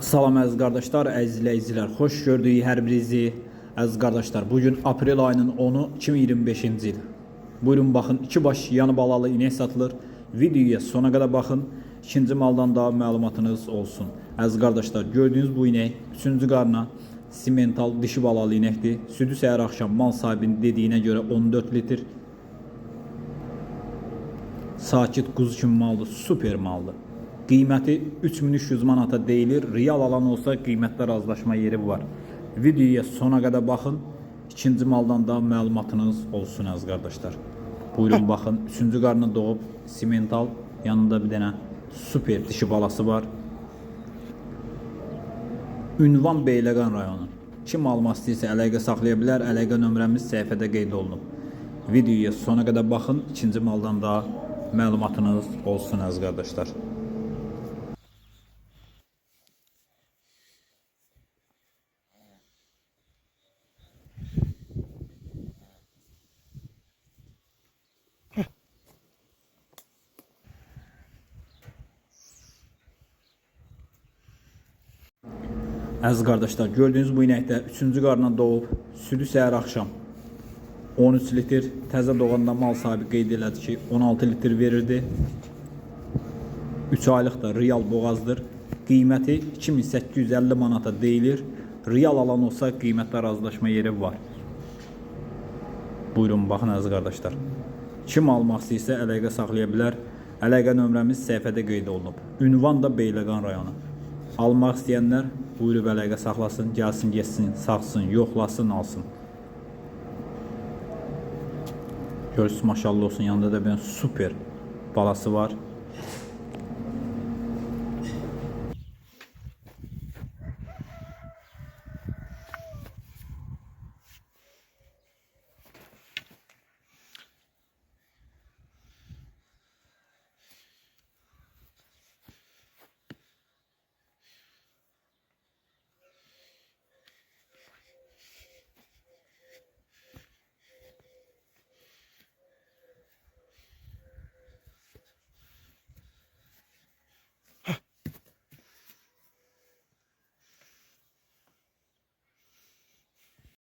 Salam əziz qardaşlar, əziz izləyicilər, xoş gördük hər birinizi. Əziz qardaşlar, bugün aprel ayının 10-u 2025-ci il. Buyurun baxın, 2 baş yanı balalı inek satılır. Videoya sona qədər baxın, ikinci maldan daha məlumatınız olsun. Əziz qardaşlar, gördüyünüz bu inek 3-cü qarna simental dişi balalı inəkdir. Südü səhər axşam mal sahibinin dediyinə görə 14 litr. Sakit quzu kimi maldır, super maldır. Qiyməti 3300 manata deyilir. Real alan olsa qiymətdə razılaşma yeri var. Videoya sona qədər baxın. İkinci maldan da məlumatınız olsun əziz qardaşlar. Buyurun baxın. 3-cü qarnı doğub simental, yanında bir dənə super dişi balası var. Ünvan Beyləqan rayonu. Kim almaq istəyirsə əlaqə saxlaya bilər. Əlaqə nömrəmiz səhifədə qeyd olunub. Videoya sona qədər baxın. İkinci maldan da məlumatınız olsun əziz qardaşlar. Əziz qardaşlar, gördüyünüz bu inəkdə 3-cü qarna doğub, südü səhər axşam 13 litr, təzə doğanda mal sahibi qeyd elədi ki 16 litr verirdi. 3 aylıq da real boğazdır. Qiyməti 2850 manata deyilir. Real alan olsa qiymətdə razılaşma yeri var. Buyurun baxın əziz qardaşlar. Kim almaq istəyirsə əlaqə saxlaya bilər. Əlaqə nömrəmiz səhifədə qeyd olunub. Ünvan da Beyləqan rayonu. Almaq istəyənlər buyurub əlaqə saxlasın, gəlsin, geçsin, saxsın, yoxlasın, alsın. Görürsünüz, maşallah olsun, yanında da bir super balası var.